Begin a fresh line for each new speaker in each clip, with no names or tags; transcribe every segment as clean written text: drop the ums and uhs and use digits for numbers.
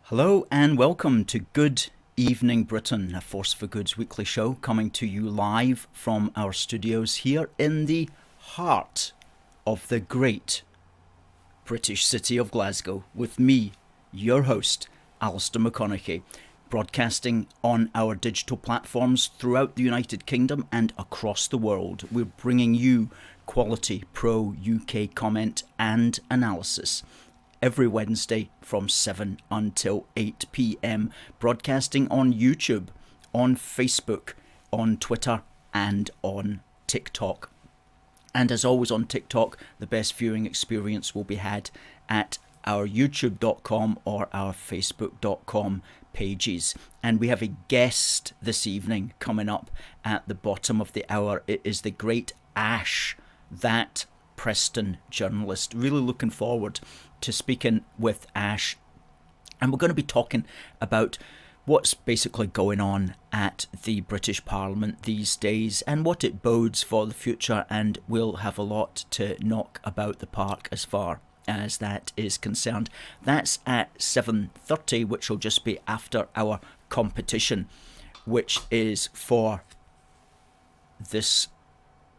Hello and welcome to Good Evening Britain, a Force for Good's weekly show coming to you live from our studios here in the heart of the great British city of Glasgow with me, your host, Alistair McConnachie, broadcasting on our digital platforms throughout the United Kingdom and across the world. We're bringing you quality pro-UK comment and analysis every Wednesday from 7 until 8 p.m, broadcasting on YouTube, on Facebook, on Twitter and on TikTok. And as always on TikTok, the best viewing experience will be had at our youtube.com or our facebook.com pages. And we have a guest this evening coming up at the bottom of the hour. It is the great Ash, that Preston journalist. Really looking forward to speaking with Ash, and we're going to be talking about what's basically going on at the British Parliament these days and what it bodes for the future, and we'll have a lot to knock about the park as far as that is concerned. That's at 7:30, which will just be after our competition, which is for this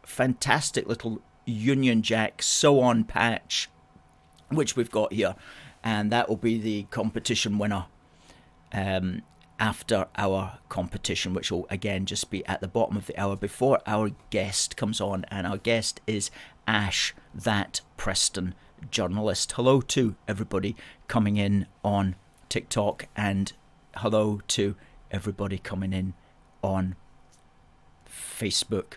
fantastic little Union Jack sew-on patch which we've got here, and that will be the competition winner after our competition, which will again just be at the bottom of the hour before our guest comes on. And our guest is Ash, that Preston journalist. Hello to everybody coming in on TikTok, and hello to everybody coming in on Facebook.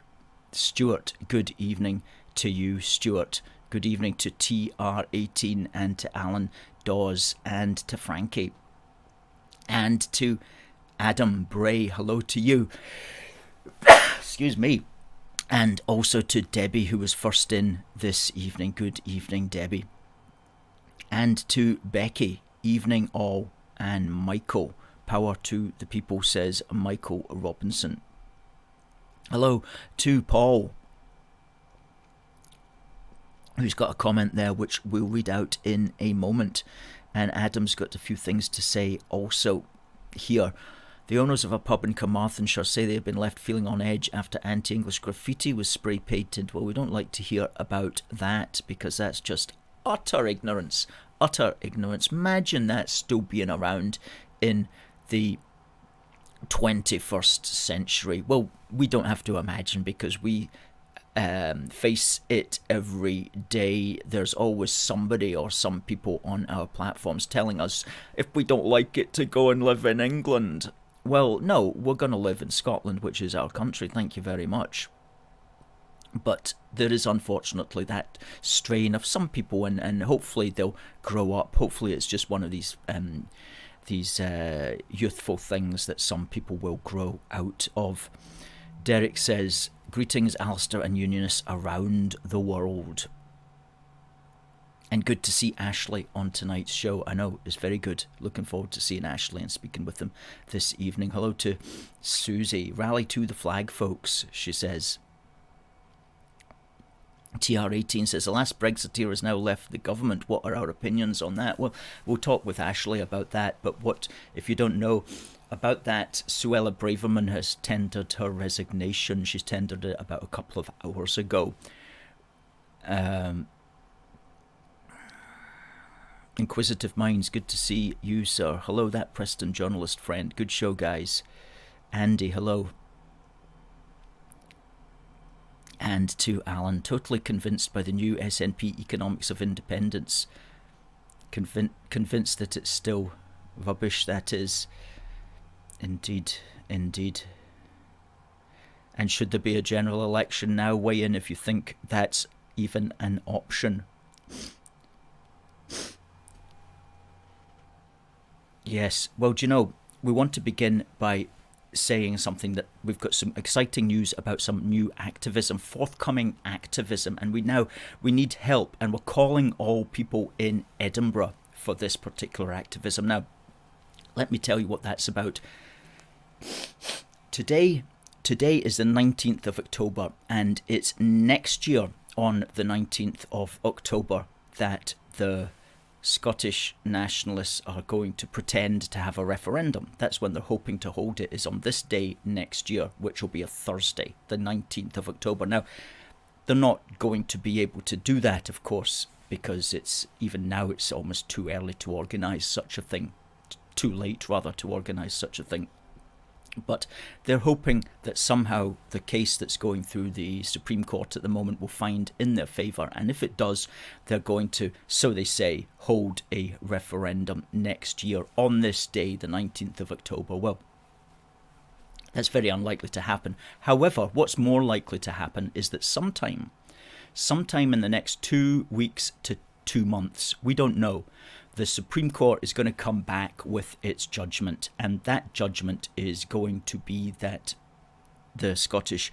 Stuart, good evening to you, Stuart. Good evening to TR18 and to Alan Dawes and to Frankie and to Adam Bray. Hello to you. Excuse me. And also to Debbie, who was first in this evening. Good evening, Debbie. And to Becky. Evening all. And Michael. Power to the people, says Michael Robinson. Hello to Paul, who's got a comment there which we'll read out in a moment. And Adam's got a few things to say also here. The owners of a pub in Carmarthenshire say they have been left feeling on edge after anti-English graffiti was spray painted. Well, we don't like to hear about that because that's just utter ignorance. Utter ignorance. Imagine that still being around in the 21st century. Well, we don't have to imagine because we face it every day. There's always somebody or some people on our platforms telling us if we don't like it to go and live in England. Well, no, we're going to live in Scotland, which is our country, thank you very much. But there is unfortunately that strain of some people, and hopefully they'll grow up. Hopefully it's just one of these youthful things that some people will grow out of. Derek says, greetings Alistair and unionists around the world. And good to see Ashley on tonight's show. I know, it's very good. Looking forward to seeing Ashley and speaking with them this evening. Hello to Susie. Rally to the flag, folks, she says. TR18 says, the last Brexiteer has now left the government. What are our opinions on that? Well, we'll talk with Ashley about that. But what, if you don't know about that, Suella Braverman has tendered her resignation. She's tendered it about a couple of hours ago. Inquisitive Minds, good to see you, sir. Hello, that Preston journalist friend. Good show, guys. Andy, hello. And to Alan, totally convinced by the new SNP economics of independence. Convinced that it's still rubbish, that is. Indeed, indeed. And should there be a general election now? Weigh in if you think that's even an option. Yes, well, do you know, we want to begin by saying something that we've got some exciting news about some new activism, forthcoming activism, and we need help, and we're calling all people in Edinburgh for this particular activism. Now, let me tell you what that's about. Today is the 19th of October, and it's next year on the 19th of October that the Scottish nationalists are going to pretend to have a referendum. That's when they're hoping to hold it, is on this day next year, which will be a Thursday, the 19th of October. Now, they're not going to be able to do that, of course, because even now it's almost too early to organise such a thing. Too late, rather, to organise such a thing. But they're hoping that somehow the case that's going through the Supreme Court at the moment will find in their favour. And if it does, they're going to, so they say, hold a referendum next year on this day, the 19th of October. Well, that's very unlikely to happen. However, what's more likely to happen is that sometime in the next 2 weeks to 2 months, we don't know, the Supreme Court is going to come back with its judgment, and that judgment is going to be that the Scottish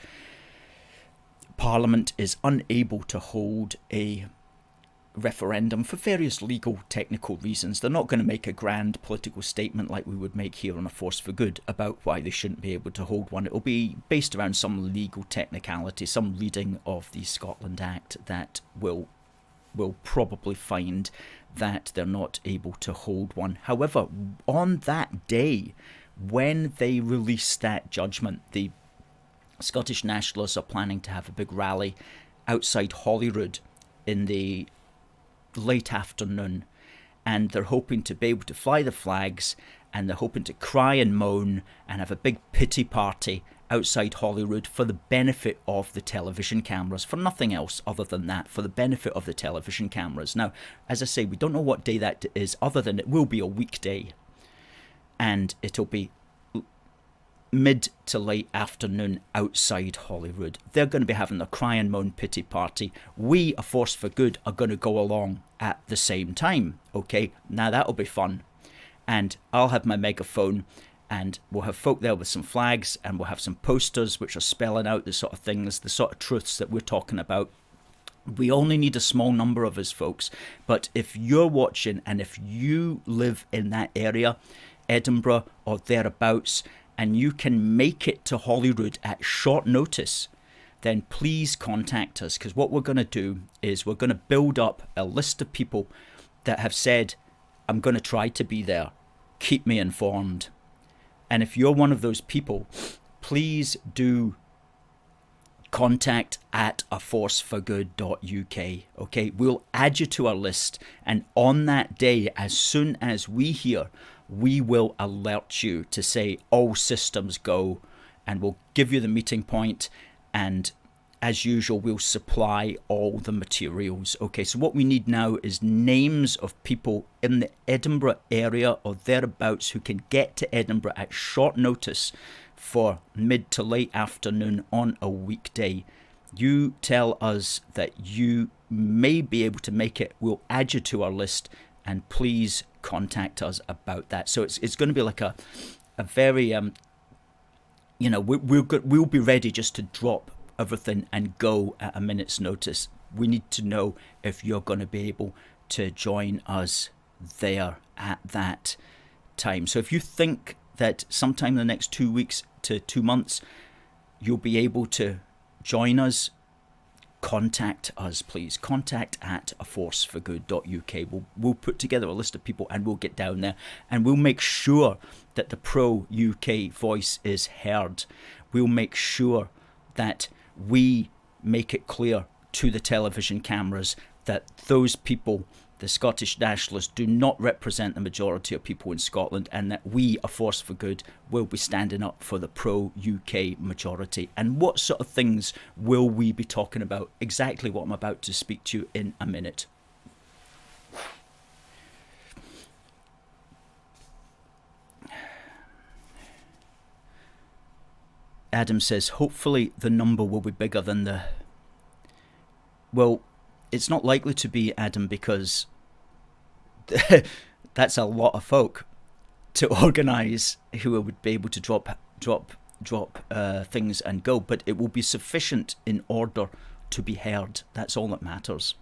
Parliament is unable to hold a referendum for various legal technical reasons. They're not going to make a grand political statement like we would make here on A Force for Good about why they shouldn't be able to hold one. It'll be based around some legal technicality, some reading of the Scotland Act that will probably find that they're not able to hold one. However, on that day, when they release that judgment, the Scottish Nationalists are planning to have a big rally outside Holyrood in the late afternoon, and they're hoping to be able to fly the flags, and they're hoping to cry and moan and have a big pity party outside Holyrood for the benefit of the television cameras, for nothing else other than that, for the benefit of the television cameras. Now, as I say, we don't know what day that is, other than it will be a weekday, and it'll be mid to late afternoon outside Holyrood. They're going to be having their cry and moan pity party. We, A Force for Good, are going to go along at the same time, okay? Now that'll be fun. And I'll have my megaphone, and we'll have folk there with some flags, and we'll have some posters which are spelling out the sort of things, the sort of truths that we're talking about. We only need a small number of us, folks. But if you're watching, and if you live in that area, Edinburgh or thereabouts, and you can make it to Holyrood at short notice, then please contact us, because what we're going to do is we're going to build up a list of people that have said, I'm going to try to be there. Keep me informed. And if you're one of those people, please do contact at aforceforgood.uk. Okay, we'll add you to our list, and on that day, as soon as we hear, we will alert you to say all systems go, and we'll give you the meeting point, and as usual, we'll supply all the materials. Okay, so what we need now is names of people in the Edinburgh area or thereabouts who can get to Edinburgh at short notice for mid to late afternoon on a weekday. You tell us that you may be able to make it. We'll add you to our list, and please contact us about that. So it's going to be like a very we'll be ready just to drop everything and go at a minute's notice. We need to know if you're going to be able to join us there at that time. So if you think that sometime in the next 2 weeks to 2 months you'll be able to join us, contact us, please. Contact at aforceforgood.uk. We'll put together a list of people, and we'll get down there, and we'll make sure that the pro-UK voice is heard. We'll make sure that we make it clear to the television cameras that those people, the Scottish Nationalists, do not represent the majority of people in Scotland, and that we, A Force for Good, will be standing up for the pro-UK majority. And what sort of things will we be talking about? Exactly what I'm about to speak to you in a minute. Adam says, hopefully the number will be bigger than the... Well, it's not likely to be, Adam, because that's a lot of folk to organise who would be able to drop things and go. But it will be sufficient in order to be heard. That's all that matters.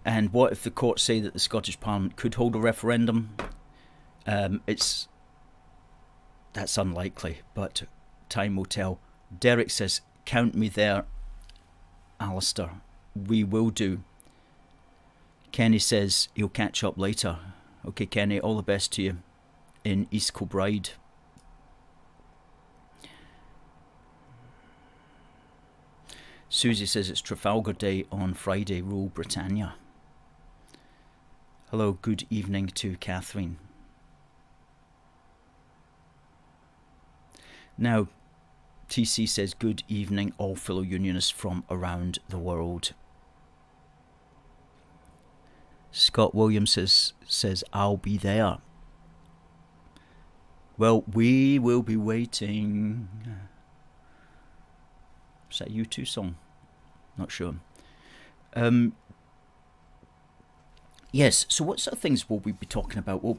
And what if the courts say that the Scottish Parliament could hold a referendum? That's unlikely, but time will tell. Derek says, count me there, Alistair. we will do. Kenny says he'll catch up later. Okay, Kenny, all the best to you in East Kilbride. Susie says it's Trafalgar Day on Friday, Rule Britannia. Hello, good evening to Catherine. Now, TC says good evening all fellow unionists from around the world. Scott Williams says I'll be there. Well, we will be waiting. Is that a U2 song? Not sure. Yes, so what sort of things will we be talking about? Well,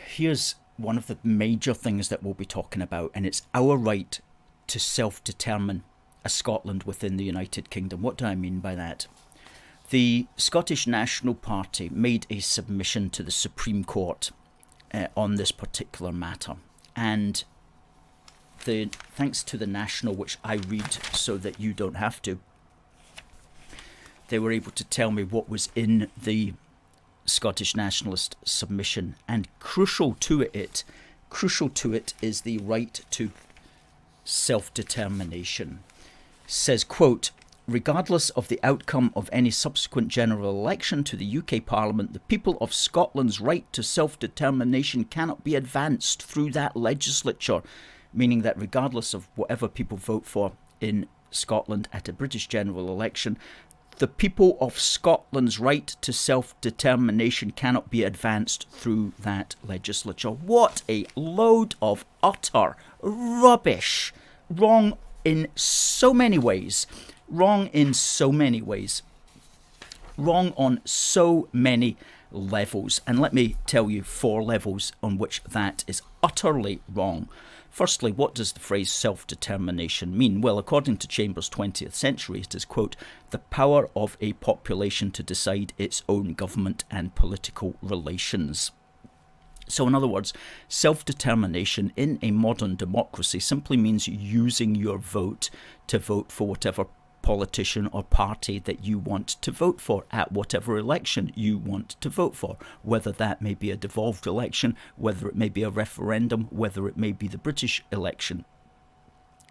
here's one of the major things that we'll be talking about, and it's our right to self-determine a Scotland within the United Kingdom. What do I mean by that? The Scottish National Party made a submission to the Supreme Court on this particular matter, and thanks to the National, which I read so that you don't have to, they were able to tell me what was in the Scottish Nationalist submission, and crucial to it is the right to self-determination. Says, quote, regardless of the outcome of any subsequent general election to the UK Parliament, the people of Scotland's right to self-determination cannot be advanced through that legislature, meaning that regardless of whatever people vote for in Scotland at a British general election, the people of Scotland's right to self-determination cannot be advanced through that legislature. What a load of utter rubbish. Wrong in so many ways. Wrong in so many ways. Wrong on so many levels. And let me tell you 4 levels on which that is utterly wrong. Firstly, what does the phrase self-determination mean? Well, according to Chambers' 20th century, it is, quote, the power of a population to decide its own government and political relations. So in other words, self-determination in a modern democracy simply means using your vote to vote for whatever politician or party that you want to vote for at whatever election you want to vote for, whether that may be a devolved election, whether it may be a referendum, whether it may be the British election.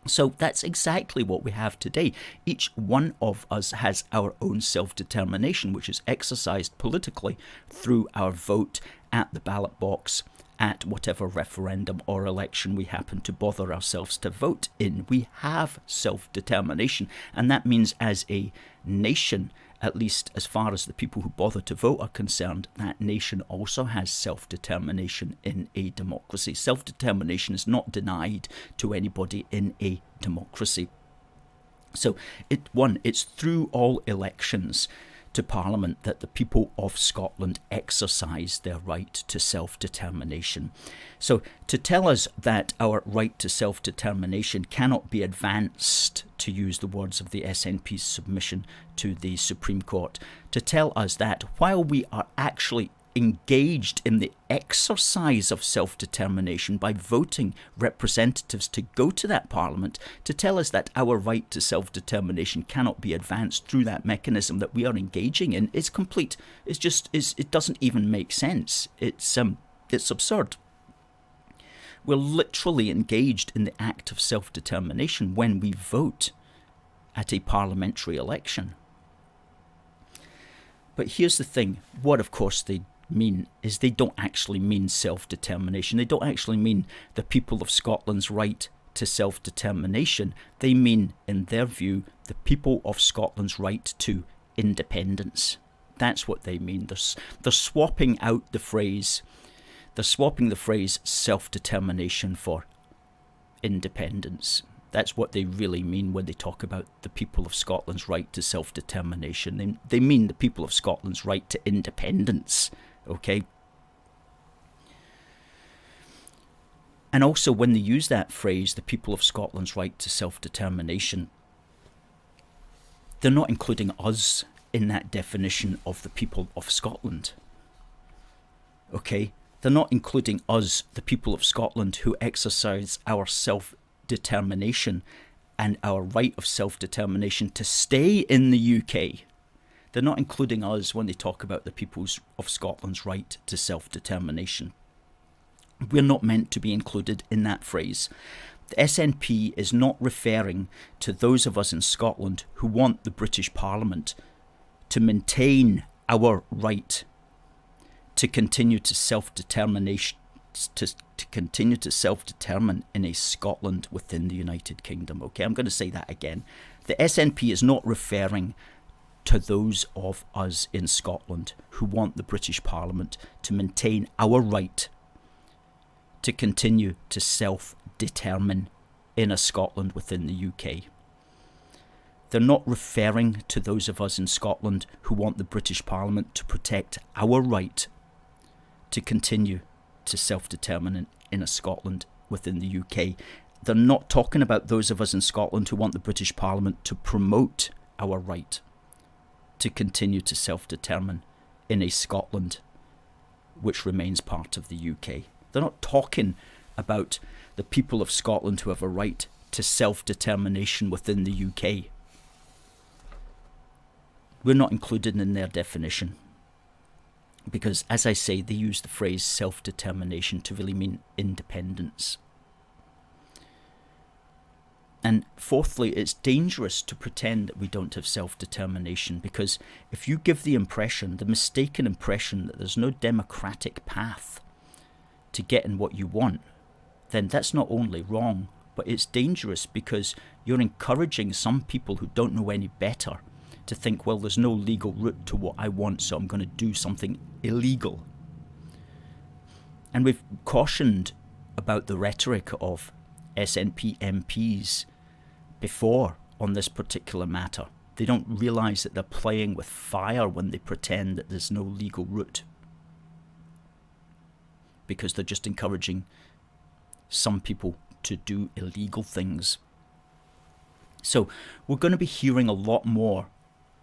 So that's exactly what we have today. Each one of us has our own self-determination, which is exercised politically through our vote at the ballot box at whatever referendum or election we happen to bother ourselves to vote in. We have self-determination, and that means as a nation, at least as far as the people who bother to vote are concerned, that nation also has self-determination in a democracy. Self-determination is not denied to anybody in a democracy. So it's through all elections to Parliament that the people of Scotland exercise their right to self-determination. So to tell us that our right to self-determination cannot be advanced, to use the words of the SNP's submission to the Supreme Court, to tell us that while we are actually engaged in the exercise of self-determination by voting representatives to go to that Parliament, to tell us that our right to self-determination cannot be advanced through that mechanism that we are engaging in is complete. It doesn't even make sense. It's absurd. We're literally engaged in the act of self-determination when we vote at a parliamentary election. But here's the thing. What, of course, they mean is they don't actually mean self-determination. They don't actually mean the people of Scotland's right to self-determination. They mean, in their view, the people of Scotland's right to independence. That's what they mean. They're swapping out the phrase. They're swapping the phrase self-determination for independence. That's what they really mean when they talk about the people of Scotland's right to self-determination. They mean the people of Scotland's right to independence, okay? And also when they use that phrase, the people of Scotland's right to self-determination, they're not including us in that definition of the people of Scotland, okay? They're not including us, the people of Scotland, who exercise our self-determination and our right of self-determination to stay in the UK. They're not including us when they talk about the people of Scotland's right to self-determination. We're not meant to be included in that phrase. The SNP is not referring to those of us in Scotland who want the British Parliament to maintain our right to continue to self-determination, to continue to self-determine in a Scotland within the United Kingdom. Okay, I'm going to say that again. The SNP is not referring to those of us in Scotland who want the British Parliament to maintain our right to continue to self-determine in a Scotland within the UK. They're not referring to those of us in Scotland who want the British Parliament to protect our right to continue to self-determine in a Scotland within the UK. They're not talking about those of us in Scotland who want the British Parliament to promote our right to continue to self-determine in a Scotland which remains part of the UK. They're not talking about the people of Scotland who have a right to self-determination within the UK. We're not included in their definition because, as I say, they use the phrase self-determination to really mean independence. And fourthly, it's dangerous to pretend that we don't have self-determination, because if you give the impression, the mistaken impression, that there's no democratic path to getting what you want, then that's not only wrong, but it's dangerous, because you're encouraging some people who don't know any better to think, well, there's no legal route to what I want, so I'm going to do something illegal. And we've cautioned about the rhetoric of SNP MPs before on this particular matter. They don't realise that they're playing with fire when they pretend that there's no legal route, because they're just encouraging some people to do illegal things. So we're going to be hearing a lot more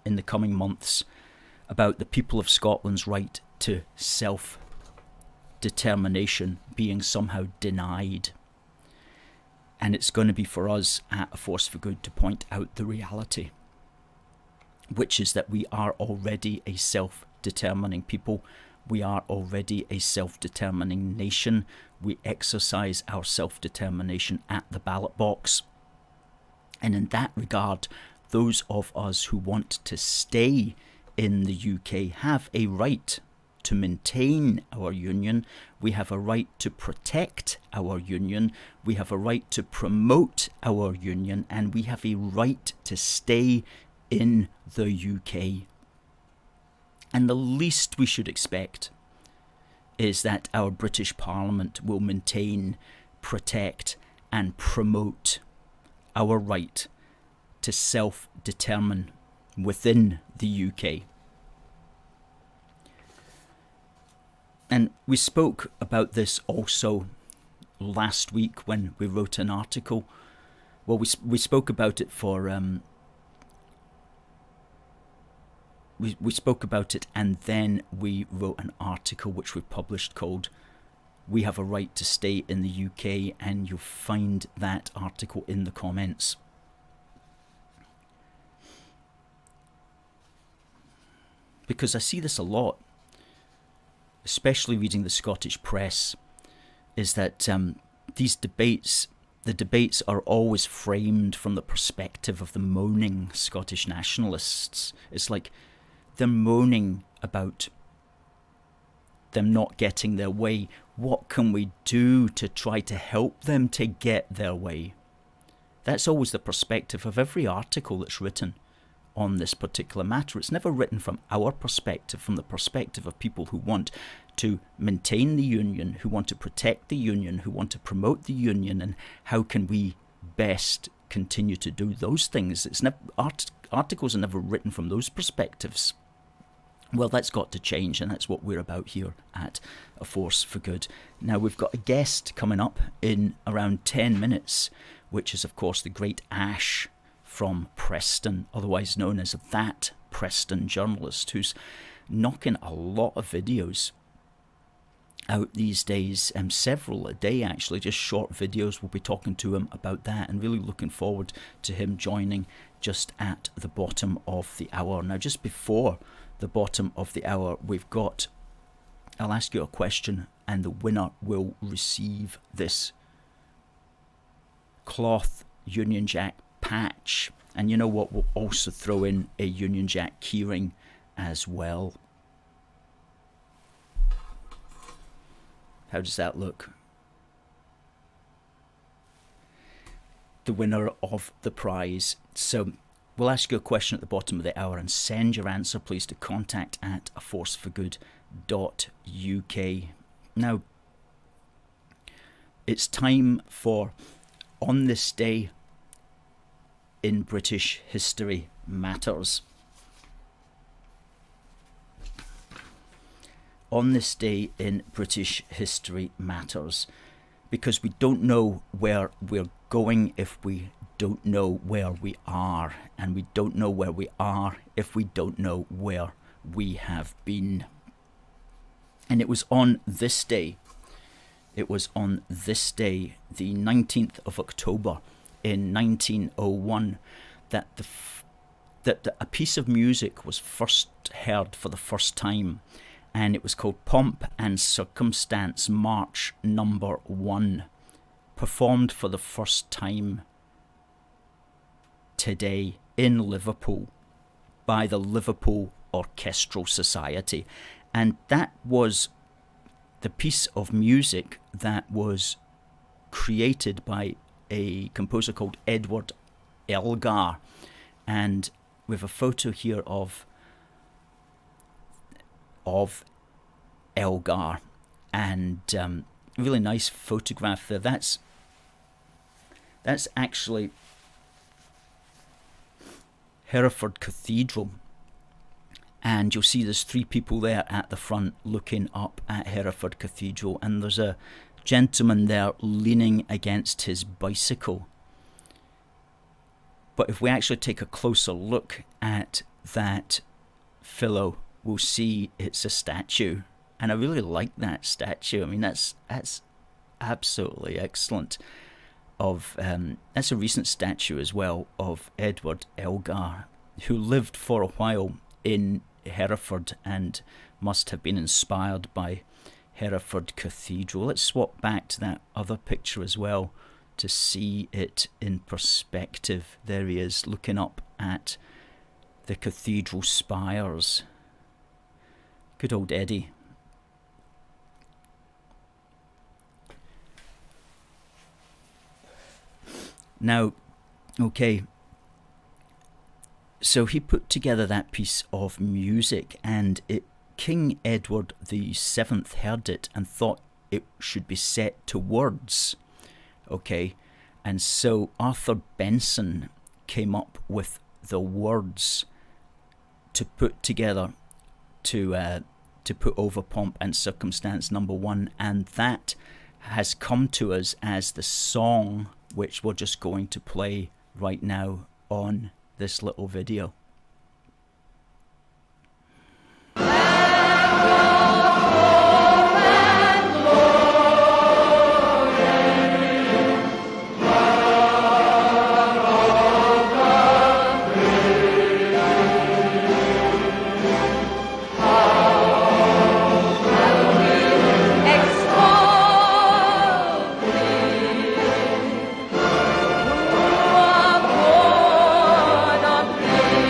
in the coming months about the people of Scotland's right to self-determination being somehow denied. And it's going to be for us at A Force for Good to point out the reality, which is that we are already a self-determining people. We are already a self-determining nation. We exercise our self-determination at the ballot box. And in that regard, those of us who want to stay in the UK have a right to maintain our union. We have a right to protect our union. We have a right to promote our union. And we have a right to stay in the UK. And the least we should expect is that our British Parliament will maintain, protect, and promote our right to self-determine within the UK. And we spoke about this also last week when we wrote an article. Well, we spoke about it for we spoke about it, and then we wrote an article which we published called "We Have a Right to Stay in the UK," and you'll find that article in the comments. Because I see this a lot, especially reading the Scottish press, is that these debates, the debates are always framed from the perspective of the moaning Scottish nationalists. It's like they're moaning about them not getting their way. What can we do to try to help them to get their way? That's always the perspective of every article that's written on this particular matter. It's never written from our perspective, from the perspective of people who want to maintain the union, who want to protect the union, who want to promote the union, and how can we best continue to do those things. It's never, articles are never written from those perspectives. Well, that's got to change, and that's what we're about here at A Force for Good. Now, we've got a guest coming up in around 10 minutes, which is, of course, the great Ash from Preston, otherwise known as that Preston Journalist, who's knocking a lot of videos out these days, several a day actually, just short videos. We'll be talking to him about that and really looking forward to him joining just at the bottom of the hour. Now, just before the bottom of the hour, I'll ask you a question and the winner will receive this cloth Union Jack patch. And you know what, we'll also throw in a Union Jack keyring as well. How does that look? The winner of the prize. So we'll ask you a question at the bottom of the hour and send your answer please to contact@aforceforgood.uk. Now, it's time for On This Day in British History Matters. On this day in British History Matters, because we don't know where we're going if we don't know where we are, and we don't know where we are if we don't know where we have been. And it was on this day, the 19th of October in 1901, that a piece of music was first heard for the first time, and it was called Pomp and Circumstance March Number 1, performed for the first time today in Liverpool by the Liverpool Orchestral Society. And that was the piece of music that was created by a composer called Edward Elgar. And we have a photo here of Elgar, and a really nice photograph there. That's actually Hereford Cathedral, and you'll see there's three people there at the front looking up at Hereford Cathedral, and there's a gentleman there leaning against his bicycle. But if we actually take a closer look at that fellow, we'll see it's a statue, and I really like that statue. I mean, that's absolutely excellent. That's a recent statue as well of Edward Elgar, who lived for a while in Hereford and must have been inspired by Hereford Cathedral. Let's swap back to that other picture as well to see it in perspective. There he is, looking up at the cathedral spires. Good old Eddie. Now, okay, so he put together that piece of music, and King Edward VII heard it and thought it should be set to words, okay, and so Arthur Benson came up with the words to put together to put over Pomp and Circumstance number 1, and that has come to us as the song which we're just going to play right now on this little video.
Thank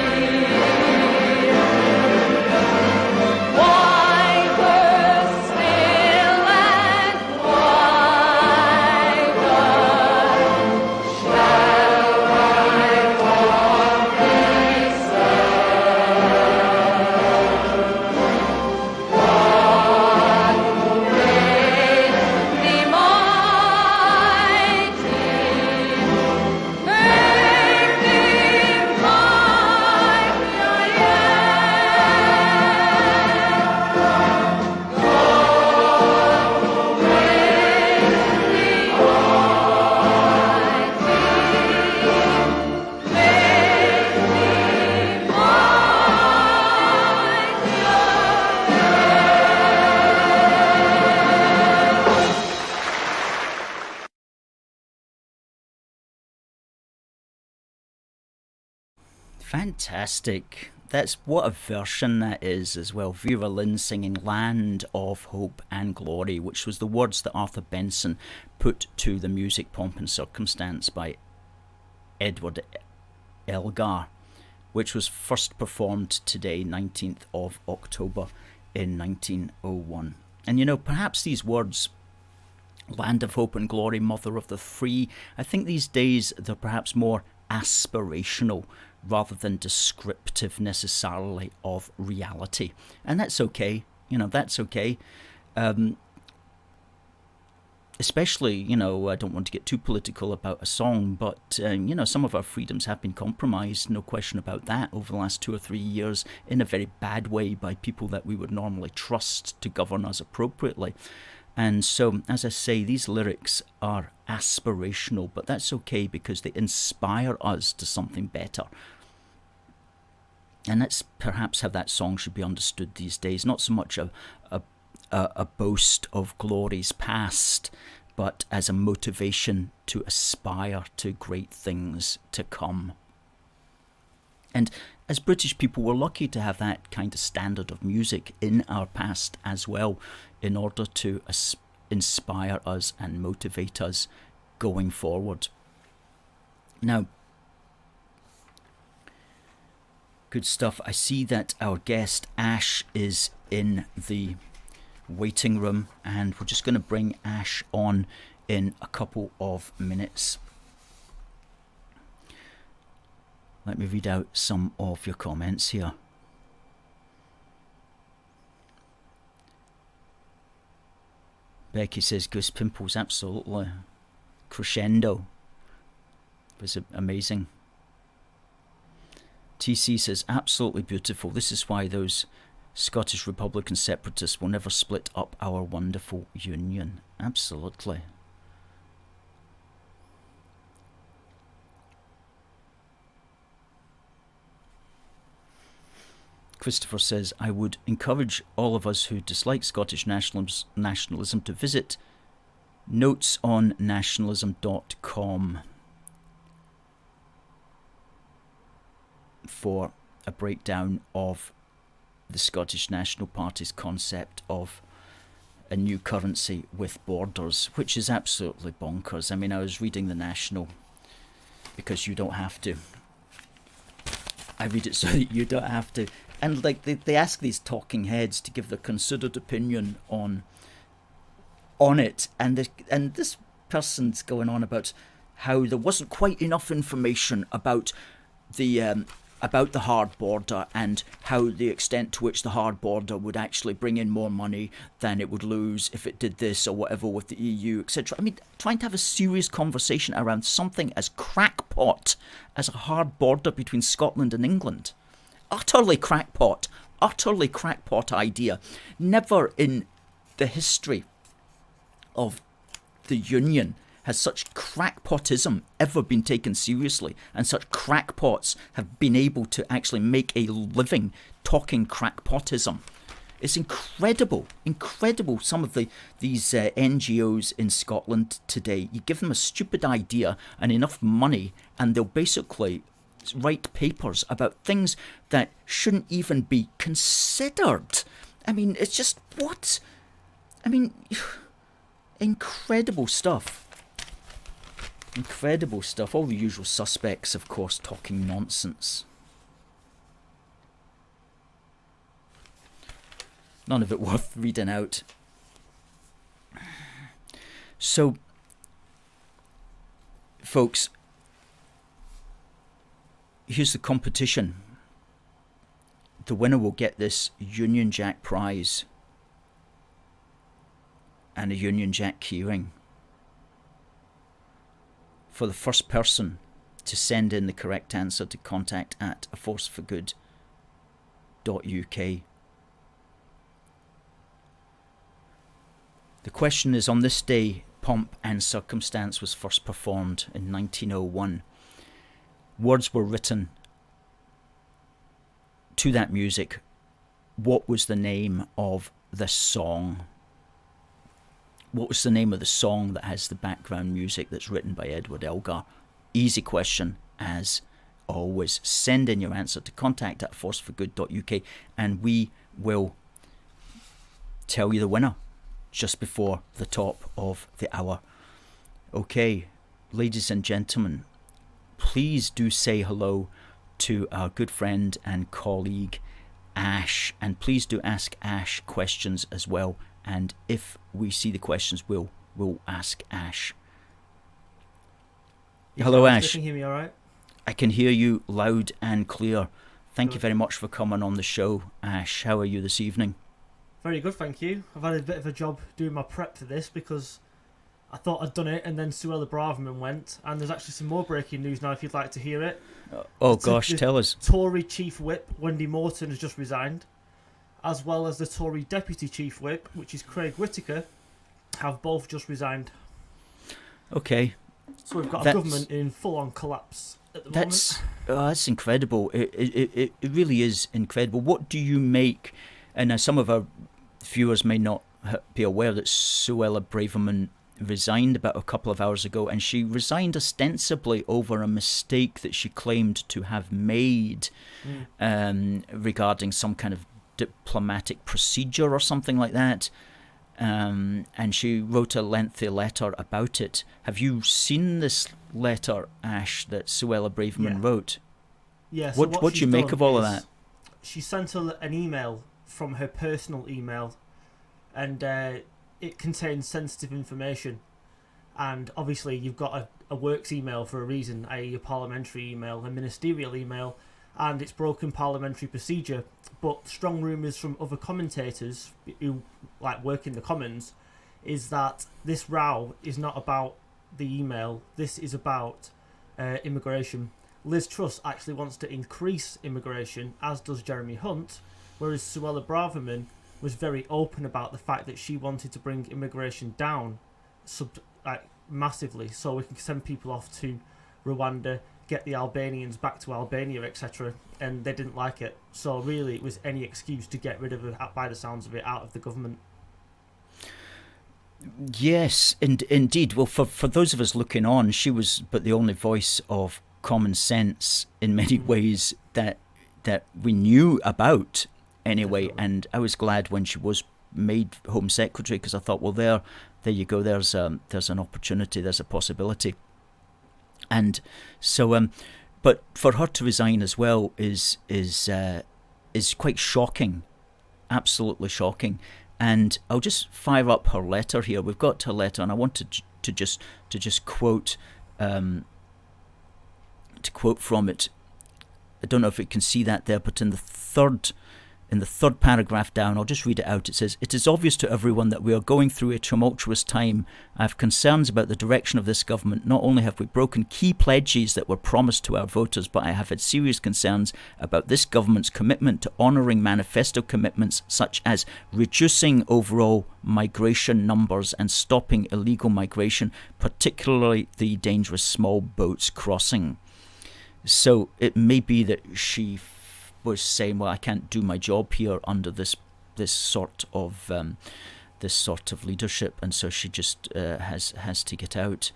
you.
Fantastic. That's what a version that is as well. Vera Lynn singing Land of Hope and Glory, which was the words that Arthur Benson put to the music Pomp and Circumstance by Edward Elgar, which was first performed today, 19th of October in 1901. And you know, perhaps these words, Land of Hope and Glory, Mother of the Free, I think these days they're perhaps more aspirational rather than descriptive necessarily of reality. And that's okay, you know, that's okay. Especially, you know, I don't want to get too political about a song, but, you know, some of our freedoms have been compromised, no question about that, over the last 2 or 3 years in a very bad way by people that we would normally trust to govern us appropriately. And so, as I say, these lyrics are aspirational, but that's okay because they inspire us to something better. And that's perhaps how that song should be understood these days. Not so much a boast of glories past, but as a motivation to aspire to great things to come. And as British people, we're lucky to have that kind of standard of music in our past as well, in order to inspire us and motivate us going forward. Now, good stuff. I see that our guest Ash is in the waiting room, and we're just going to bring Ash on in a couple of minutes. Let me read out some of your comments here. Becky says Goose Pimples, absolutely. Crescendo was amazing. TC says absolutely beautiful. This is why those Scottish Republican separatists will never split up our wonderful union. Absolutely. Christopher says, I would encourage all of us who dislike Scottish nationalism to visit notesonnationalism.com for a breakdown of the Scottish National Party's concept of a new currency with borders, which is absolutely bonkers. I mean, I was reading the National because you don't have to. I read it so that you don't have to. And like they ask these talking heads to give their considered opinion on it, and this person's going on about how there wasn't quite enough information about the hard border and how the extent to which the hard border would actually bring in more money than it would lose if it did this or whatever with the EU, etc. I mean, trying to have a serious conversation around something as crackpot as a hard border between Scotland and England. Utterly crackpot idea. Never in the history of the Union has such crackpotism ever been taken seriously, and such crackpots have been able to actually make a living talking crackpotism. It's incredible some of these NGOs in Scotland today. You give them a stupid idea and enough money and they'll basically write papers about things that shouldn't even be considered. I mean, it's just, what? I mean, incredible stuff. Incredible stuff. All the usual suspects, of course, talking nonsense. None of it worth reading out. So, folks, here's the competition. The winner will get this Union Jack prize and a Union Jack keyring. For the first person to send in the correct answer to contact@aforceforgood.uk. The question is, on this day, Pomp and Circumstance was first performed in 1901. Words were written to that music. What was the name of the song? What was the name of the song that has the background music that's written by Edward Elgar? Easy question, as always, send in your answer to contact@forceforgood.uk and we will tell you the winner just before the top of the hour. Okay, ladies and gentlemen, please do say hello to our good friend and colleague Ash, and please do ask Ash questions as well, and if we see the questions we'll ask Ash. Hello Ash.
Can you hear me all right?
I can hear you loud and clear. Thank you very much for coming on the show, Ash. How are you this evening?
Very good, thank you. I've had a bit of a job doing my prep for this because I thought I'd done it, and then Suella Braverman went, and there's actually some more breaking news now if you'd like to hear it.
Oh gosh, tell us.
Tory Chief Whip Wendy Morton has just resigned, as well as the Tory Deputy Chief Whip, which is Craig Whittaker, have both just resigned.
Okay.
So we've got a government in full-on collapse at the moment.
That's incredible. It really is incredible. What do you make, and some of our viewers may not be aware that Suella Braverman resigned about a couple of hours ago, and she resigned ostensibly over a mistake that she claimed to have made regarding some kind of diplomatic procedure or something like that. And she wrote a lengthy letter about it. Have you seen this letter, Ash, that Suella Braverman wrote?
Yeah.
So what do you make of all of that?
She sent an email from her personal email, and it contains sensitive information. And obviously you've got a works email for a reason, i.e. a parliamentary email, a ministerial email, and it's broken parliamentary procedure. But strong rumours from other commentators who work in the Commons is that this row is not about the email. This is about immigration. Liz Truss actually wants to increase immigration, as does Jeremy Hunt, whereas Suella Braverman was very open about the fact that she wanted to bring immigration down massively, so we can send people off to Rwanda, get the Albanians back to Albania, etc. And they didn't like it. So really it was any excuse to get rid of her, by the sounds of it, out of the government.
Yes, indeed. Well, for those of us looking on, she was but the only voice of common sense in many ways that we knew about anyway. Definitely. And I was glad when she was made Home Secretary, because I thought, well, there you go. There's an opportunity. There's a possibility. And so, but for her to resign as well is quite shocking, absolutely shocking. And I'll just fire up her letter here. We've got her letter, and I wanted to just quote from it. I don't know if you can see that there, but in the third paragraph down, I'll just read it out. It says, "It is obvious to everyone that we are going through a tumultuous time. I have concerns about the direction of this government. Not only have we broken key pledges that were promised to our voters, but I have had serious concerns about this government's commitment to honouring manifesto commitments such as reducing overall migration numbers and stopping illegal migration, particularly the dangerous small boats crossing." So it may be that she was saying, well, I can't do my job here under this sort of leadership, and so she just has to get out,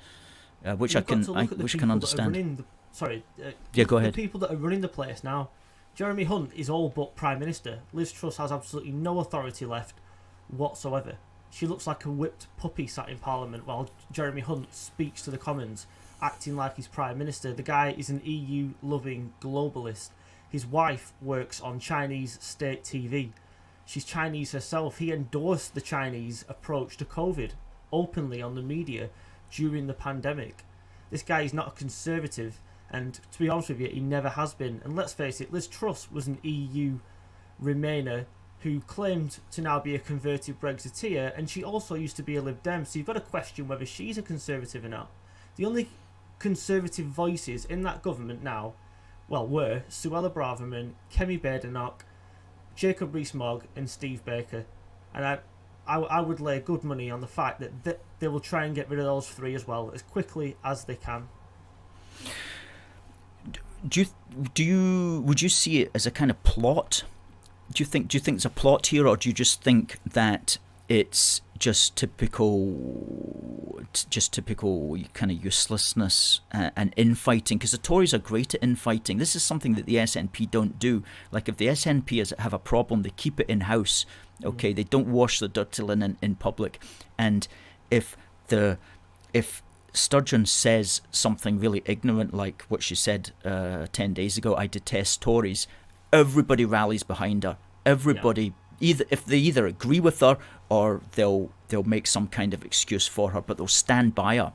which I can understand. Go ahead.
The people that are running the place now, Jeremy Hunt is all but Prime Minister. Liz Truss has absolutely no authority left whatsoever. She looks like a whipped puppy sat in Parliament while Jeremy Hunt speaks to the Commons, acting like he's Prime Minister. The guy is an EU-loving globalist. His wife works on Chinese state TV. She's Chinese herself. He endorsed the Chinese approach to COVID openly on the media during the pandemic. This guy is not a conservative, and to be honest with you, he never has been. And let's face it, Liz Truss was an EU Remainer who claimed to now be a converted Brexiteer, and she also used to be a Lib Dem, so you've got to question whether she's a conservative or not. The only conservative voices in that government now were Suella Braverman, Kemi Badenoch, Jacob Rees-Mogg and Steve Baker. And I would lay good money on the fact that they will try and get rid of those three as well, as quickly as they can.
Would you see it as a kind of plot? Do you think there's a plot here, or do you just think that it's just typical kind of uselessness and infighting, because the Tories are great at infighting. This is something that the SNP don't do. Like, if the SNP have a problem, they keep it in-house, okay? They don't wash the dirty linen in public. And if Sturgeon says something really ignorant, like what she said 10 days ago, I detest Tories, everybody rallies behind her. Everybody... If they either agree with her or they'll make some kind of excuse for her, but they'll stand by her.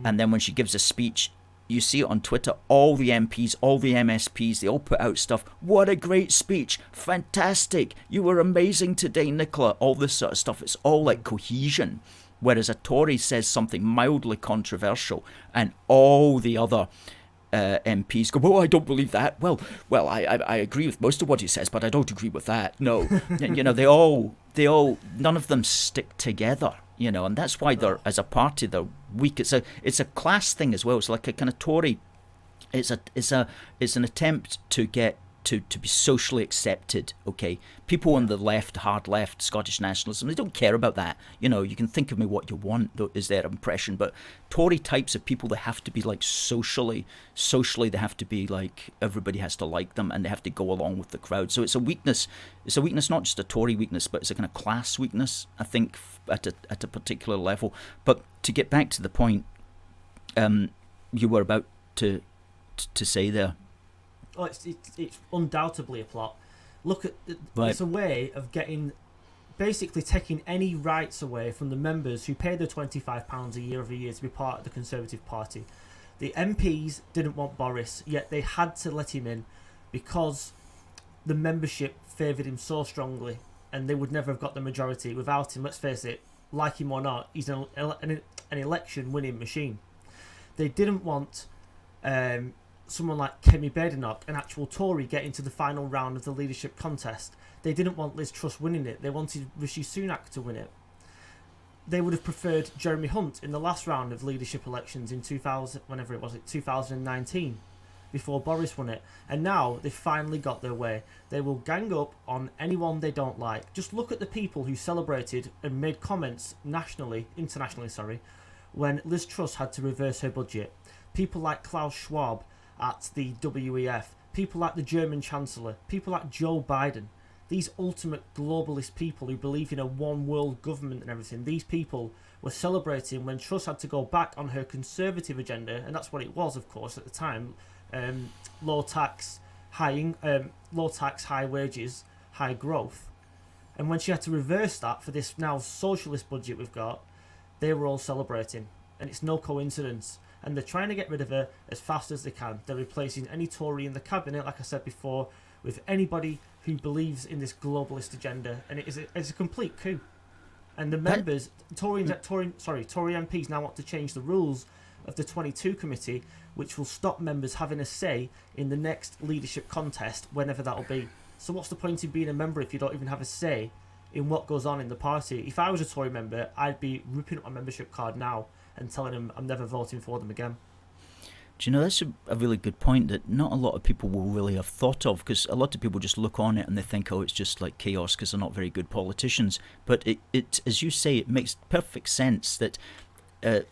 And then when she gives a speech, you see it on Twitter, all the MPs, all the MSPs, they all put out stuff. What a great speech. Fantastic. You were amazing today, Nicola. All this sort of stuff. It's all like cohesion. Whereas a Tory says something mildly controversial and all the other MPs go, well, I don't believe that. Well, I agree with most of what he says, but I don't agree with that. No, they all, none of them stick together. And that's why they're, as a party, they're weak. It's a class thing as well. It's like a kind of Tory. It's an attempt to get to be socially accepted. Okay, people on the left, hard left, Scottish nationalism, they don't care about that. You can think of me what you want, is their impression. But Tory types of people, they have to be like socially, they have to be like, everybody has to like them and they have to go along with the crowd. So it's a weakness. It's a weakness, not just a Tory weakness, but it's a kind of class weakness, I think, at a particular level. But to get back to the point you were about to say there.
Oh, it's undoubtedly a plot. Look at it's a way of basically taking any rights away from the members who pay the £25 a year every year to be part of the Conservative Party. The MPs didn't want Boris, yet they had to let him in because the membership favoured him so strongly, and they would never have got the majority without him. Let's face it, like him or not, he's an election winning machine. They didn't want someone like Kemi Badenoch, an actual Tory, get into the final round of the leadership contest. They didn't want Liz Truss winning it. They wanted Rishi Sunak to win it. They would have preferred Jeremy Hunt in the last round of leadership elections in 2019, before Boris won it. And now they've finally got their way. They will gang up on anyone they don't like. Just look at the people who celebrated and made comments internationally, when Liz Truss had to reverse her budget. People like Klaus Schwab at the WEF, people like the German Chancellor, people like Joe Biden, these ultimate globalist people who believe in a one world government and everything. These people were celebrating when Truss had to go back on her conservative agenda, and that's what it was, of course, at the time. Low tax, high wages, high growth. And when she had to reverse that for this now socialist budget we've got, they were all celebrating, and it's no coincidence. And they're trying to get rid of her as fast as they can. They're replacing any Tory in the cabinet, like I said before, with anybody who believes in this globalist agenda, and it's a complete coup. And the members, Tory MPs now want to change the rules of the 22 committee, which will stop members having a say in the next leadership contest, whenever that'll be. So what's the point in being a member if you don't even have a say in what goes on in the party? If I was a Tory member, I'd be ripping up my membership card now and telling them I'm never voting for them again.
Do you know, that's a really good point that not a lot of people will really have thought of, because a lot of people just look on it and they think, oh, it's just like chaos because they're not very good politicians. But it as you say, it makes perfect sense that a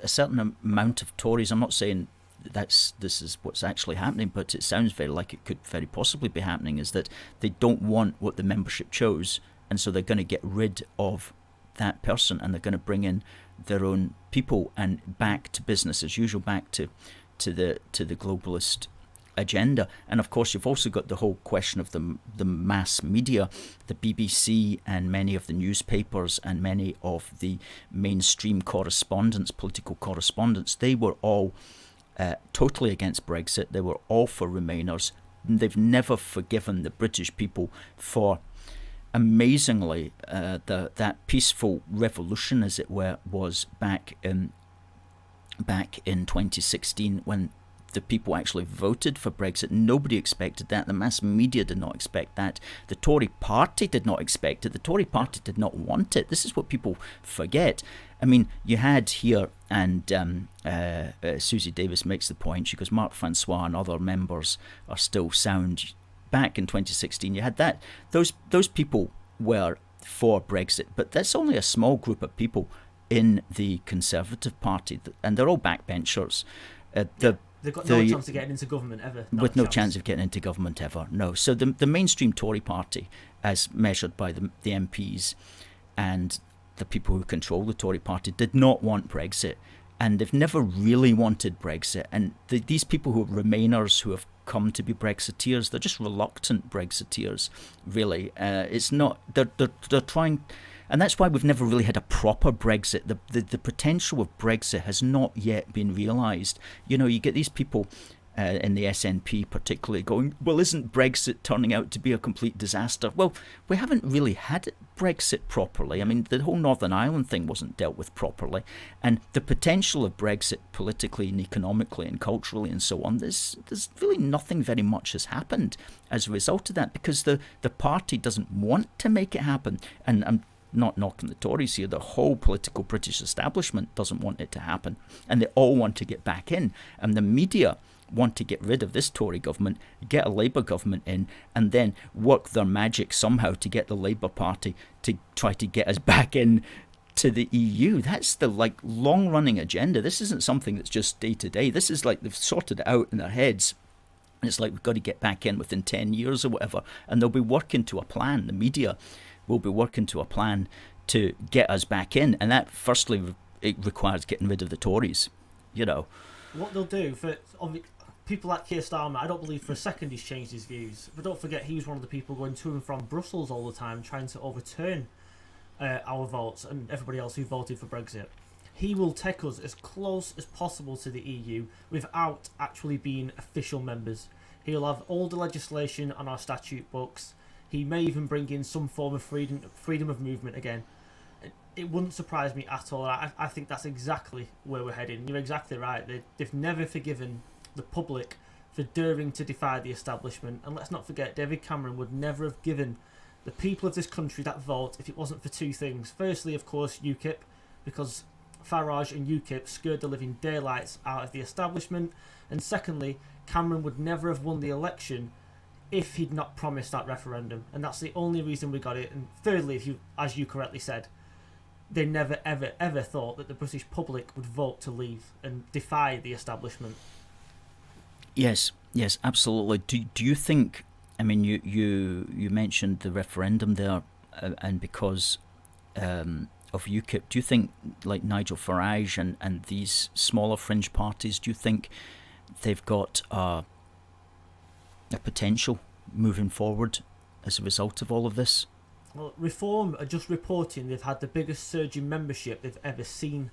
certain amount of Tories, I'm not saying this is what's actually happening, but it sounds very like it could very possibly be happening, is that they don't want what the membership chose, and so they're going to get rid of that person and they're going to bring in their own people and back to business as usual, back to the globalist agenda. And of course you've also got the whole question of the mass media, the BBC and many of the newspapers and many of the mainstream correspondents, political correspondents. They were all totally against Brexit. They were all for Remainers. They've never forgiven the British people for, amazingly, that peaceful revolution, as it were, was back in 2016 when the people actually voted for Brexit. Nobody expected that. The mass media did not expect that. The Tory party did not expect it. The Tory party did not want it. This is what people forget. I mean, you had here, and Susie Davis makes the point, she goes, Mark Francois and other members are still sound. Back in 2016, you had that. Those people were for Brexit, but that's only a small group of people in the Conservative Party, and they're all backbenchers.
They've got no chance of getting into government ever.
With no chance of getting into government ever, no. So the mainstream Tory party, as measured by the MPs and the people who control the Tory party, did not want Brexit. And they've never really wanted Brexit. And these people who are Remainers, who have come to be Brexiteers, they're just reluctant Brexiteers, really. It's not, they're trying... And that's why we've never really had a proper Brexit. The potential of Brexit has not yet been realised. You know, you get these people in the SNP particularly going, well, isn't Brexit turning out to be a complete disaster? Well, we haven't really had Brexit properly. I mean, the whole Northern Ireland thing wasn't dealt with properly. And the potential of Brexit politically and economically and culturally and so on, there's really nothing very much has happened as a result of that, because the party doesn't want to make it happen. And I'm not knocking the Tories here, the whole political British establishment doesn't want it to happen, and they all want to get back in, and the media want to get rid of this Tory government, get a Labour government in, and then work their magic somehow to get the Labour Party to try to get us back in to the EU. That's the long-running agenda. This isn't something that's just day to day. This is like they've sorted it out in their heads. And it's like, we've got to get back in within 10 years or whatever, and they'll be working to a plan. The media will be working to a plan to get us back in, and that firstly it requires getting rid of the Tories, you know.
What they'll do for people like Keir Starmer, I don't believe for a second he's changed his views, but don't forget he was one of the people going to and from Brussels all the time trying to overturn our votes and everybody else who voted for Brexit. He will take us as close as possible to the EU without actually being official members. He'll have all the legislation on our statute books. He may even bring in some form of freedom of movement again. It wouldn't surprise me at all. I think that's exactly where we're heading. You're exactly right. They've never forgiven the public for daring to defy the establishment. And let's not forget, David Cameron would never have given the people of this country that vote if it wasn't for two things. Firstly, of course, UKIP, because Farage and UKIP scared the living daylights out of the establishment. And secondly, Cameron would never have won the election if he'd not promised that referendum, and that's the only reason we got it. And thirdly, if you, as you correctly said, they never ever thought that the British public would vote to leave and defy the establishment. Yes, absolutely. Do you think? I mean, you mentioned the referendum there, and because of UKIP, do you think, like Nigel Farage and these smaller fringe parties, do you think they've got a potential moving forward as a result of all of this? Well, Reform are just reporting they've had the biggest surge in membership they've ever seen,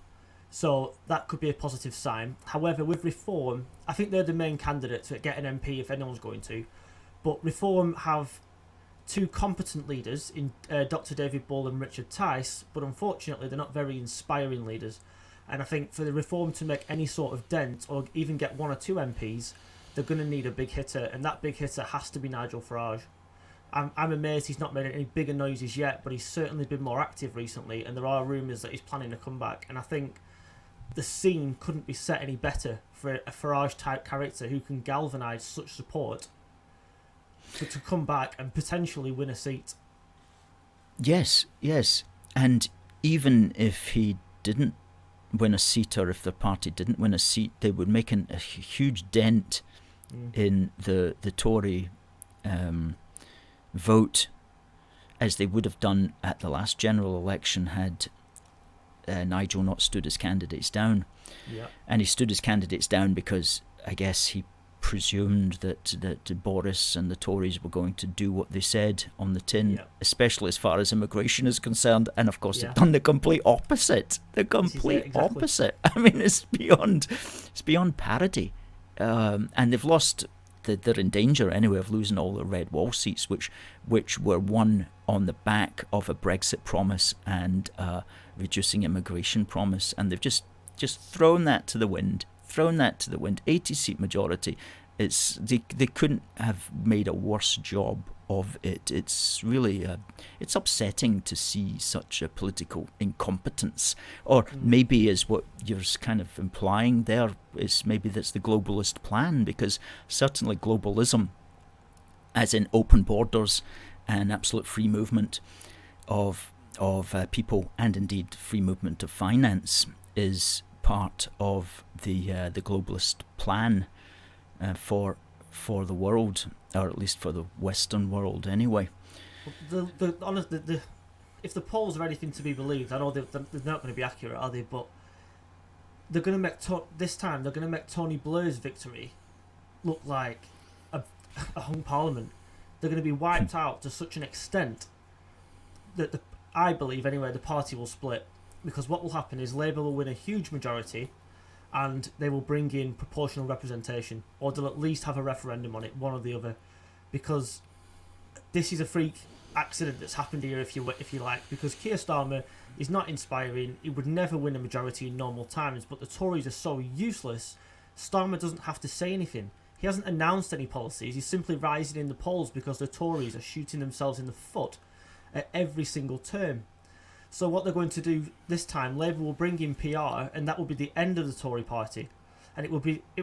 so that could be a positive sign. However, with Reform, I think they're the main candidate to get an MP if anyone's going to, but Reform have two competent leaders in Dr. David Bull and Richard Tice, but unfortunately they're not very inspiring leaders. And I think for the Reform to make any sort of dent or even get one or two MPs, they're going to need a big hitter, and that big hitter has to be Nigel Farage. I'm amazed he's not made any bigger noises yet, but he's certainly been more active recently, and there are rumours that he's planning a comeback. And I think the scene couldn't be set any better for a Farage-type character who can galvanise such support to come back and potentially win a seat.
Yes. And even if he didn't win a seat, or if the party didn't win a seat, they would make a huge dent in the Tory vote, as they would have done at the last general election had Nigel not stood his candidates down.
Yeah.
And he stood his candidates down because I guess he presumed that Boris and the Tories were going to do what they said on the tin, especially as far as immigration is concerned. And of course, they've done the complete opposite. The complete opposite. I mean, it's beyond parody. And they've lost. They're in danger anyway of losing all the red wall seats, which were won on the back of a Brexit promise and reducing immigration promise, and they've just thrown that to the wind. 80-seat majority. They couldn't have made a worse job of it. It's really it's upsetting to see such a political incompetence, or maybe is what you're kind of implying there, is maybe that's the globalist plan, because certainly globalism, as in open borders and absolute free movement, of people, and indeed free movement of finance, is part of the globalist plan for the world, or at least for the Western world, anyway.
If the polls are anything to be believed, I know they're not going to be accurate, are they? But they're going to make this time they're going to make Tony Blair's victory look like a hung parliament. They're going to be wiped out to such an extent that I believe anyway the party will split, because what will happen is Labour will win a huge majority, and they will bring in proportional representation, or they'll at least have a referendum on it, one or the other, because this is a freak accident that's happened here, if you like, because Keir Starmer is not inspiring. He would never win a majority in normal times, but the Tories are so useless. Starmer doesn't have to say anything. He hasn't announced any policies. He's simply rising in the polls because the Tories are shooting themselves in the foot at every single term. So what they're going to do this time, Labour will bring in PR, and that will be the end of the Tory party. And it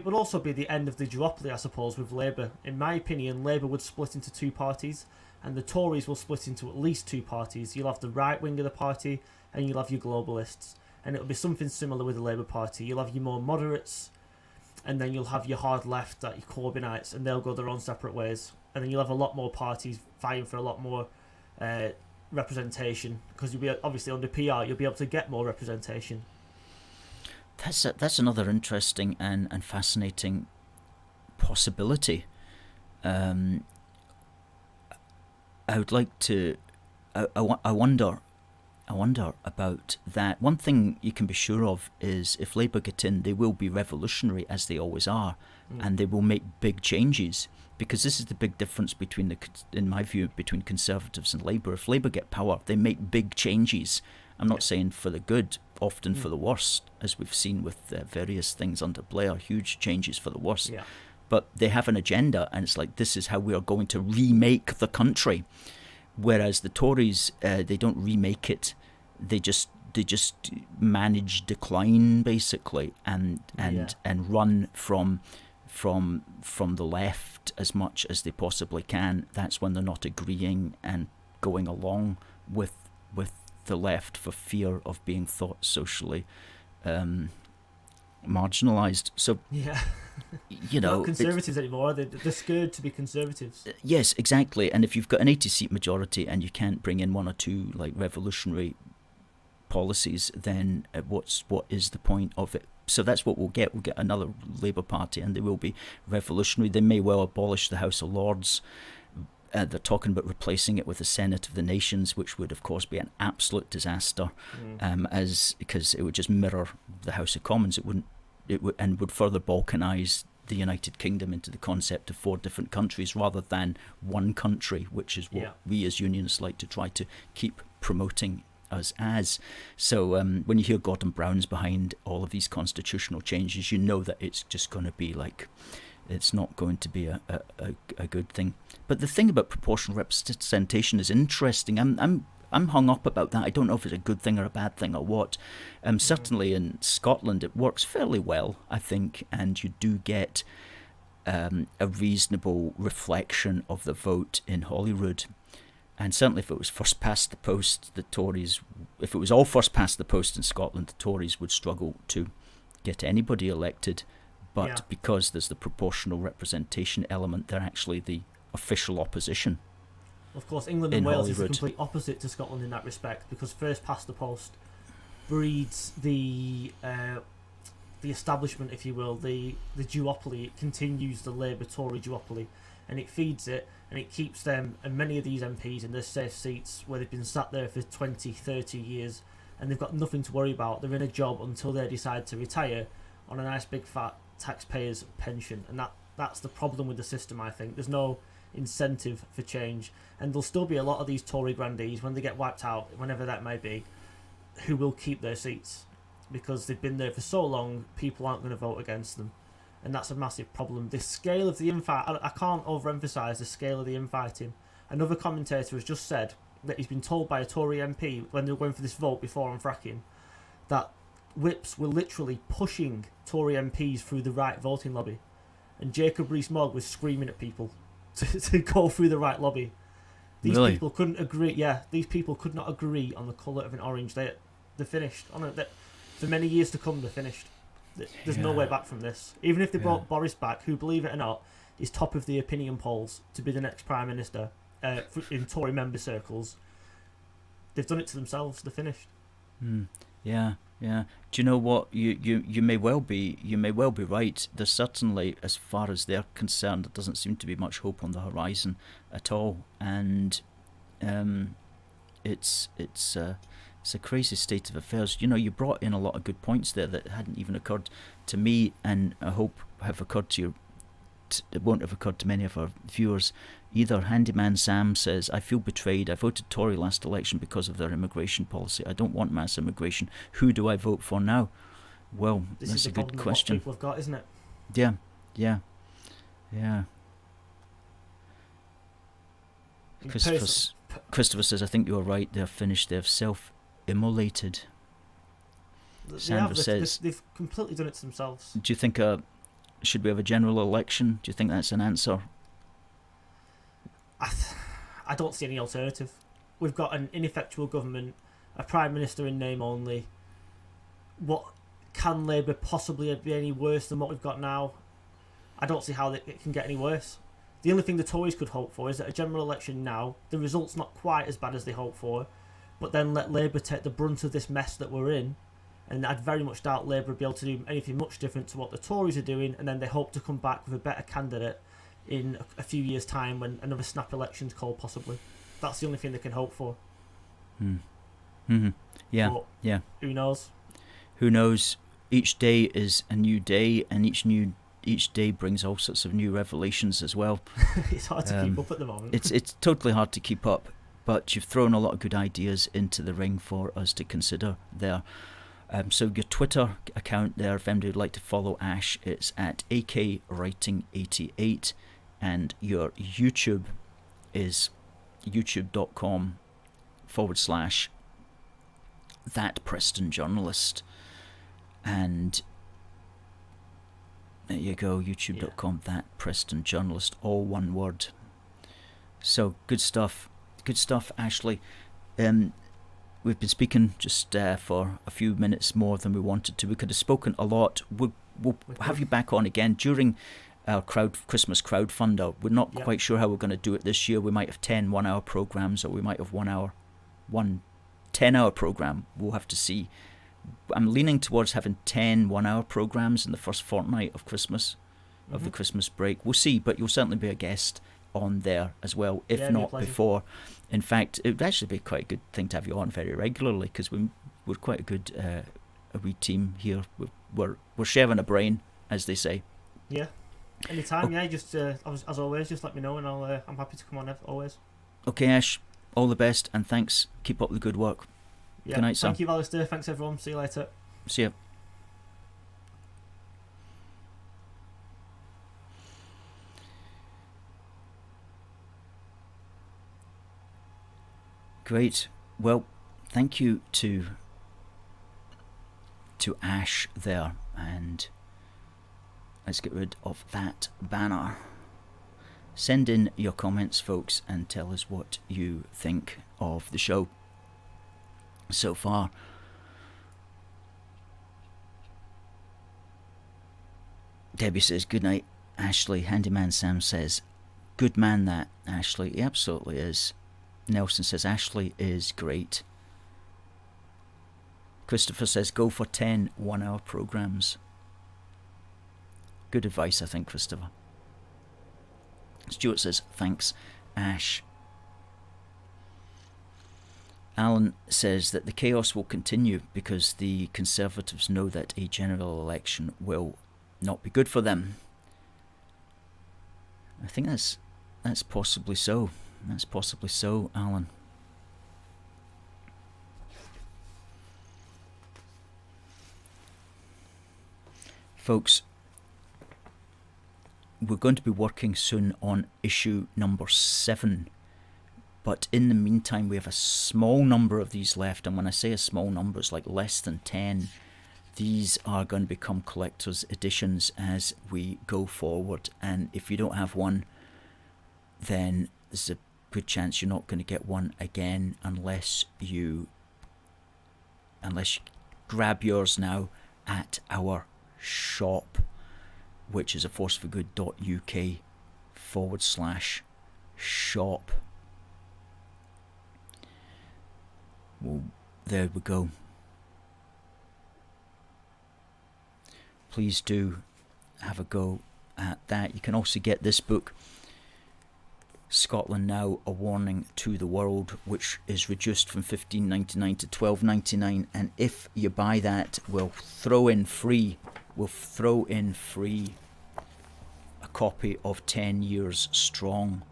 would also be the end of the duopoly, I suppose, with Labour. In my opinion, Labour would split into two parties, and the Tories will split into at least two parties. You'll have the right wing of the party, and you'll have your globalists. And it'll be something similar with the Labour Party. You'll have your more moderates, and then you'll have your hard left, like your Corbynites, and they'll go their own separate ways. And then you'll have a lot more parties vying for a lot more representation, because you'll be obviously under PR, you'll be able to get more representation.
That's another interesting and fascinating possibility. I would like to. I wonder about that. One thing you can be sure of is if Labour get in, they will be revolutionary, as they always are, and they will make big changes. Because this is the big difference in my view, between Conservatives and Labour. If Labour get power, they make big changes. I'm not saying for the good, often for the worst, as we've seen with various things under Blair, huge changes for the worst. Yeah. But they have an agenda, and it's like, this is how we are going to remake the country. Whereas the Tories, they don't remake it; they just manage decline, basically, and run from the left as much as they possibly can. That's when they're not agreeing and going along with the left for fear of being thought socially marginalised. So
not conservatives anymore. They're scared to be conservatives.
Yes, exactly. And if you've got an 80-seat majority and you can't bring in one or two like revolutionary policies, then what is the point of it? So that's what we'll get. We'll get another Labour Party, and they will be revolutionary. They may well abolish the House of Lords. They're talking about replacing it with a Senate of the Nations, which would, of course, be an absolute disaster, because it would just mirror the House of Commons. It would further balkanise the United Kingdom into the concept of 4 different countries rather than one country, which is what we as unionists like to try to keep promoting us as. So when you hear Gordon Brown's behind all of these constitutional changes, you know that it's just going to be like, it's not going to be a good thing. But the thing about proportional representation is interesting. I'm hung up about that. I don't know if it's a good thing or a bad thing or what. Certainly in Scotland it works fairly well, I think, and you do get a reasonable reflection of the vote in Holyrood. And certainly if it was first past the post, if it was all first past the post in Scotland, the Tories would struggle to get anybody elected. But because there's the proportional representation element, they're actually the official opposition.
Of course, England and Wales is the complete opposite to Scotland in that respect, because first past the post breeds the establishment, if you will, the duopoly. It continues the Labour-Tory duopoly, and it feeds it, and it keeps them and many of these MPs in their safe seats where they've been sat there for 20, 30 years, and they've got nothing to worry about. They're in a job until they decide to retire on a nice big fat taxpayers' pension, and that's the problem with the system. I think there's no incentive for change, and there'll still be a lot of these Tory grandees when they get wiped out, whenever that may be, who will keep their seats because they've been there for so long. People aren't going to vote against them, and that's a massive problem. The scale of the infight, I can't overemphasise the scale of the infighting. Another commentator has just said that he's been told by a Tory MP when they were going for this vote before on fracking that whips were literally pushing Tory MPs through the right voting lobby, and Jacob Rees-Mogg was screaming at people to go through the right lobby. These
Really?
people couldn't agree. Yeah, these people could not agree on the colour of an orange. They're finished. For many years to come, they're finished. There's no way back from this. Even if they brought Boris back, who, believe it or not, is top of the opinion polls to be the next Prime Minister in Tory member circles, they've done it to themselves. They're finished.
Yeah. Do you know what? You may well be right. There's certainly, as far as they're concerned, there doesn't seem to be much hope on the horizon at all, and it's a crazy state of affairs. You know, you brought in a lot of good points there that hadn't even occurred to me, and I hope have occurred to you. It won't have occurred to many of our viewers either. Handyman Sam says, I feel betrayed. I voted Tory last election because of their immigration policy. I don't want mass immigration. Who do I vote for now? Well, that's a good question.
People have got, isn't it?
Yeah. Christopher says, I think you're right. They're finished. They've self-immolated. Sandra says,
they've completely done it to themselves.
Do you think should we have a general election? Do you think that's an answer?
I don't see any alternative. We've got an ineffectual government, a Prime Minister in name only. What can Labour possibly be any worse than what we've got now? I don't see how it can get any worse. The only thing the Tories could hope for is that a general election now, the result's not quite as bad as they hope for, but then let Labour take the brunt of this mess that we're in. And I'd very much doubt Labour would be able to do anything much different to what the Tories are doing, and then they hope to come back with a better candidate in a few years' time when another snap election's called, possibly. That's the only thing they can hope for.
Yeah,
but
yeah.
Who knows?
Who knows? Each day is a new day, and each day brings all sorts of new revelations as well.
It's hard to keep up at the moment.
It's totally hard to keep up, but you've thrown a lot of good ideas into the ring for us to consider there. So your Twitter account there, if anybody would like to follow Ash, it's at AKWriting88, and your YouTube is youtube.com/that Preston Journalist, and there you go, youtube.com that Preston Journalist, all one word. So good stuff, Ashley. We've been speaking just for a few minutes more than we wanted to. We could have spoken a lot. We'll have you back on again during our Christmas crowdfunder. We're not quite sure how we're going to do it this year. We might have 10 1-hour programs, or we might have 1 10-hour program. We'll have to see. I'm leaning towards having 10 1-hour programs in the first fortnight of Christmas, of the Christmas break. We'll see, but you'll certainly be a guest on there as well, if not before. In fact, it would actually be quite a good thing to have you on very regularly, because we're quite a good a wee team here. We're sharing a brain, as they say.
Yeah, anytime. Yeah, just as always, just let me know, and I'm happy to come on always.
Okay, Ash, all the best, and thanks. Keep up the good work.
Yeah,
good night, Sam.
Thank you, Alistair. Thanks, everyone. See you later.
See ya. Great. Well, thank you to Ash there, and let's get rid of that banner. Send in your comments, folks, and tell us what you think of the show so far. Debbie says, good night, Ashley. Handyman Sam says, good man that, Ashley. He absolutely is. Nelson says, Ashley is great. Christopher says, go for 10 1-hour programs. Good advice, I think, Christopher. Stuart says, thanks, Ash. Alan says that the chaos will continue because the Conservatives know that a general election will not be good for them. I think that's possibly so. That's possibly so, Alan. Folks, we're going to be working soon on issue number 7. But in the meantime, we have a small number of these left. And when I say a small number, it's like less than 10. These are going to become collector's editions as we go forward. And if you don't have one, then this is a good chance you're not going to get one again unless you grab yours now at our shop, which is aforceforgood.uk/shop. Well, there we go. Please do have a go at that. You can also get this book, Scotland Now, A Warning to the World, which is reduced from $15.99 to $12.99, and if you buy that, we'll throw in free a copy of 10 Years Strong,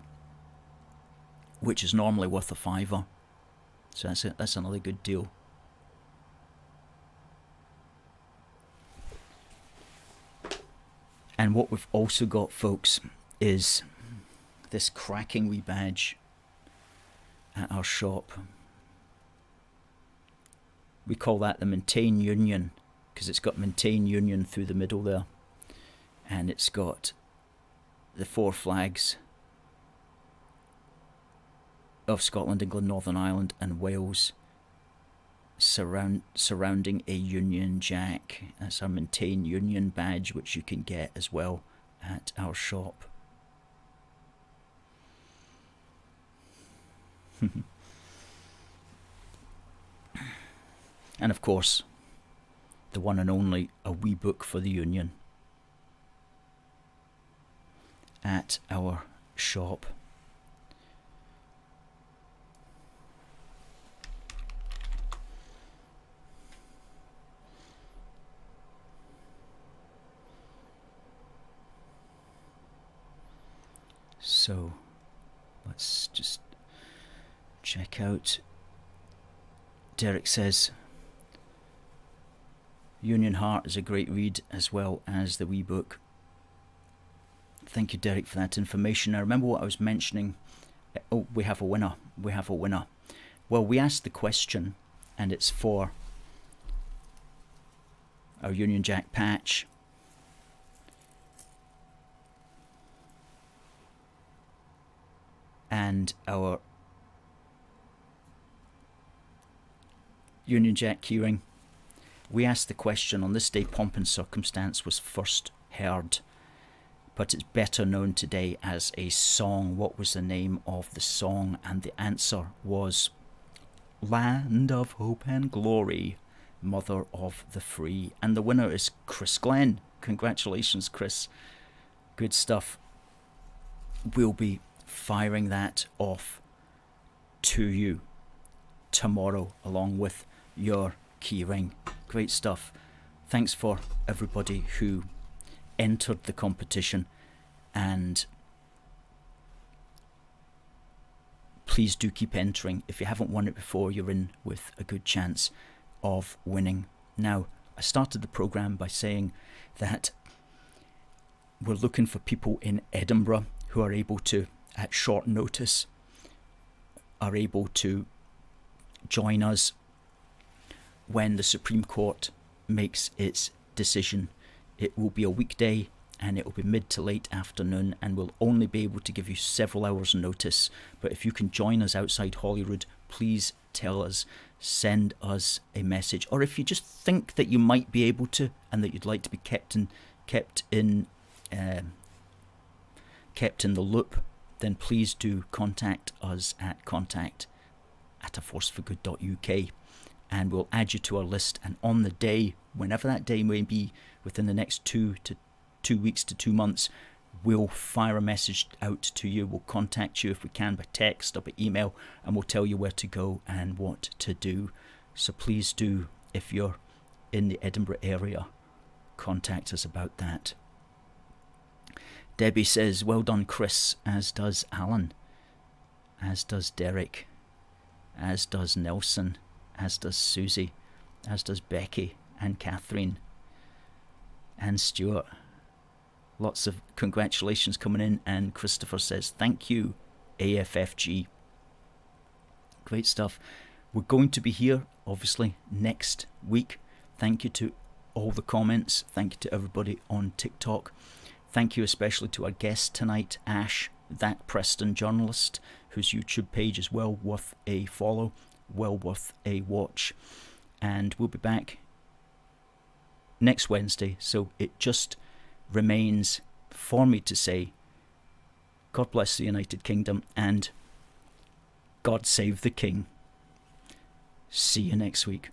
which is normally worth a £5. So that's another good deal. And what we've also got, folks, is this cracking wee badge at our shop. We call that the Maintain Union, because it's got Maintain Union through the middle there, and it's got the 4 flags of Scotland, England, Northern Ireland and Wales surrounding a Union Jack. That's our Maintain Union badge, which you can get as well at our shop. And of course, the one and only A Wee Book for the Union at our shop. So let's just check out. Derek says Union Heart is a great read as well as the wee book. Thank you, Derek, for that information. Now remember what I was mentioning. Oh, we have a winner. Well, we asked the question, and it's for our Union Jack patch. And our Union Jack keyring. We asked the question, on this day Pomp and Circumstance was first heard, but it's better known today as a song. What was the name of the song? And the answer was Land of Hope and Glory, Mother of the Free. And the winner is Chris Glenn. Congratulations, Chris. Good stuff. We'll be firing that off to you tomorrow along with your keyring. Great stuff. Thanks for everybody who entered the competition, and please do keep entering. If you haven't won it before, you're in with a good chance of winning. Now, I started the programme by saying that we're looking for people in Edinburgh who are able to, at short notice, are able to join us when the Supreme Court makes its decision. It will be a weekday and it will be mid to late afternoon, and we'll only be able to give you several hours notice. But if you can join us outside Holyrood, please tell us, send us a message. Or if you just think that you might be able to and that you'd like to be kept in the loop, then please do contact us at contact@aforceforgood.uk, and we'll add you to our list. And on the day, whenever that day may be, within the next 2 weeks to 2 months, we'll fire a message out to you. We'll contact you if we can by text or by email, and we'll tell you where to go and what to do. So please do, if you're in the Edinburgh area, contact us about that. Debbie says, well done, Chris, as does Alan, as does Derek, as does Nelson, as does Susie, as does Becky and Catherine and Stuart. Lots of congratulations coming in, and Christopher says, thank you, AFFG. Great stuff. We're going to be here, obviously, next week. Thank you to all the comments. Thank you to everybody on TikTok. Thank you especially to our guest tonight, Ash that Preston Journalist, whose YouTube page is well worth a follow, well worth a watch. And we'll be back next Wednesday, so it just remains for me to say, God bless the United Kingdom and God save the King. See you next week.